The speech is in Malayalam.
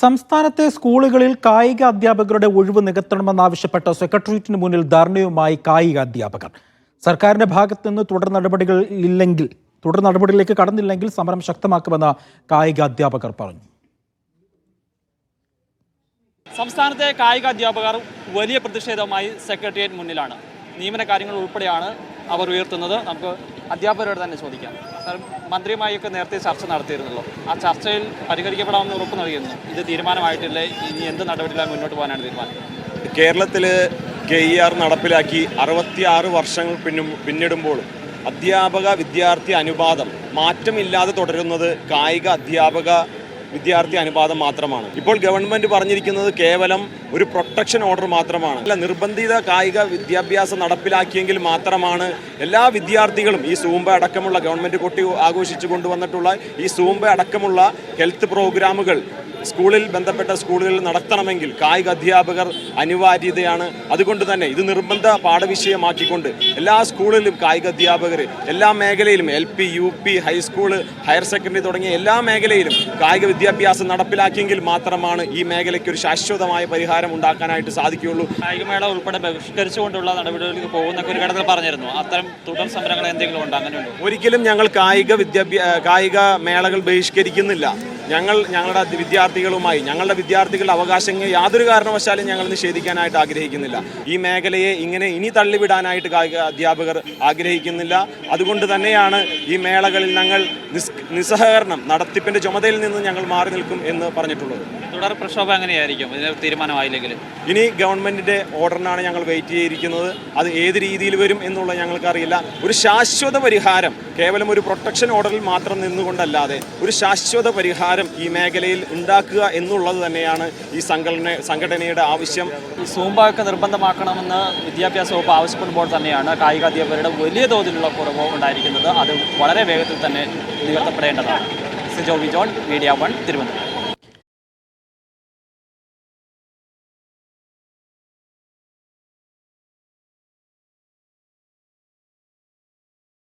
സംസ്ഥാനത്തെ സ്കൂളുകളിൽ കായിക അധ്യാപകരുടെ ഒഴിവ് നികത്തണമെന്നാവശ്യപ്പെട്ട സെക്രട്ടേറിയറ്റിന് മുന്നിൽ ധർണയുമായി കായിക അധ്യാപകർ. സർക്കാരിന്റെ ഭാഗത്ത് നിന്ന് തുടർ നടപടികളിലേക്ക് കടന്നില്ലെങ്കിൽ സമരം ശക്തമാക്കുമെന്ന് കായിക അധ്യാപകർ പറഞ്ഞു. സംസ്ഥാനത്തെ കായിക അധ്യാപകർ വലിയ പ്രതിഷേധവുമായി സെക്രട്ടേറിയറ്റ് മുന്നിലാണ്. നിയമന കാര്യങ്ങൾ ഉൾപ്പെടെയാണ് അവർ ഉയർത്തുന്നത്. നമുക്ക് അധ്യാപകരോട് തന്നെ ചോദിക്കാം. സർ, മന്ത്രിയുമായൊക്കെ നേരത്തെ ചർച്ച നടത്തിയിരുന്നല്ലോ. ആ ചർച്ചയിൽ പരിഹരിക്കപ്പെടാമെന്ന് ഉറപ്പ് നൽകിയിരുന്നു. ഇത് തീരുമാനമായിട്ടില്ലേ? ഇനി എന്ത് നടപടിയിലാണ് മുന്നോട്ട് പോകാനാണ് തീരുമാനം? കേരളത്തിൽ KER നടപ്പിലാക്കി 66 വർഷങ്ങൾ പിന്നിടുമ്പോഴും അധ്യാപക വിദ്യാർത്ഥി അനുപാതം മാറ്റമില്ലാതെ തുടരുന്നത് കായിക അധ്യാപക വിദ്യാർത്ഥി അനുപാതം മാത്രമാണ്. ഇപ്പോൾ ഗവൺമെൻറ് പറഞ്ഞിരിക്കുന്നത് കേവലം ഒരു പ്രൊട്ടക്ഷൻ ഓർഡർ മാത്രമാണ്. അല്ല, നിർബന്ധിത കായിക വിദ്യാഭ്യാസം നടപ്പിലാക്കിയെങ്കിൽ മാത്രമാണ് എല്ലാ വിദ്യാർത്ഥികളും ഈ സൂംബ അടക്കമുള്ള ഗവൺമെൻറ് കൊട്ടി ആഘോഷിച്ചു കൊണ്ടുവന്നിട്ടുള്ള ഈ സൂംബ അടക്കമുള്ള ഹെൽത്ത് പ്രോഗ്രാമുകൾ ബന്ധപ്പെട്ട സ്കൂളുകളിൽ നടത്തണമെങ്കിൽ കായിക അധ്യാപകർ അനിവാര്യതയാണ്. അതുകൊണ്ട് തന്നെ ഇത് നിർബന്ധ പാഠവിഷയമാക്കിക്കൊണ്ട് എല്ലാ സ്കൂളിലും കായിക അധ്യാപകർ എല്ലാ മേഖലയിലും LP, UP, high school, higher secondary തുടങ്ങിയ എല്ലാ മേഖലയിലും കായിക വിദ്യാഭ്യാസം നടപ്പിലാക്കിയെങ്കിൽ മാത്രമാണ് ഈ മേഖലയ്ക്ക് ഒരു ശാശ്വതമായ പരിഹാരം ഉണ്ടാക്കാനായിട്ട് സാധിക്കുകയുള്ളൂ. കായികമേള ഉൾപ്പെടെ ബഹിഷ്കരിച്ചുകൊണ്ടുള്ള നടപടികളിലേക്ക് പോകുന്ന ഒരു ഘട്ടത്തിൽ പറഞ്ഞിരുന്നു. അത്തരം തുടർ സമരങ്ങൾ എന്തെങ്കിലും ഉണ്ട്? അങ്ങനെയുണ്ടോ? ഒരിക്കലും ഞങ്ങൾ കായിക മേളകൾ ബഹിഷ്കരിക്കുന്നില്ല. ഞങ്ങളുടെ ഞങ്ങളുടെ വിദ്യാർത്ഥികളുടെ അവകാശങ്ങൾ യാതൊരു കാരണവശാലും ഞങ്ങൾ നിഷേധിക്കാനായിട്ട് ആഗ്രഹിക്കുന്നില്ല. ഈ മേഖലയെ ഇനി തള്ളിവിടാനായിട്ട് കായിക അധ്യാപകർ ആഗ്രഹിക്കുന്നില്ല. അതുകൊണ്ട് തന്നെയാണ് ഈ മേളകളിൽ ഞങ്ങൾ നിസ്സഹകരണം നടത്തിപ്പിന്റെ ചുമതലയിൽ നിന്ന് ഞങ്ങൾ മാറി നിൽക്കും എന്ന് പറഞ്ഞിട്ടുള്ളത്. തുടർ പ്രക്ഷോഭം എങ്ങനെയായിരിക്കും ഇതിന് തീരുമാനമായില്ലെങ്കിൽ? ഇനി ഗവൺമെന്റിന്റെ ഓർഡറിനാണ് ഞങ്ങൾ വെയിറ്റ് ചെയ്തിരിക്കുന്നത്. അത് ഏത് രീതിയിൽ വരും എന്നുള്ളത് ഞങ്ങൾക്കറിയില്ല. ഒരു ശാശ്വത പരിഹാരം കേവലം ഒരു പ്രൊട്ടക്ഷൻ ഓർഡറിൽ മാത്രം നിന്നുകൊണ്ടല്ലാതെ ഒരു ശാശ്വത പരിഹാരം ഈ മേഖലയിൽ ഉണ്ടാക്കുക എന്നുള്ളത് തന്നെയാണ് ഈ സംഘടനയുടെ ആവശ്യം. ഈ സൂംബ ഒക്കെ നിർബന്ധമാക്കണമെന്ന് വിദ്യാഭ്യാസ വകുപ്പ് ആവശ്യപ്പെടുമ്പോൾ തന്നെയാണ് കായിക അധ്യാപകരുടെ വലിയ തോതിലുള്ള കുറവ് ഉണ്ടായിരിക്കുന്നത്. അത് വളരെ വേഗത്തിൽ തന്നെ നികത്തപ്പെടേണ്ടതാണ്. സിജോ വിജോൺ, മീഡിയ 1, തിരുവനന്തപുരം.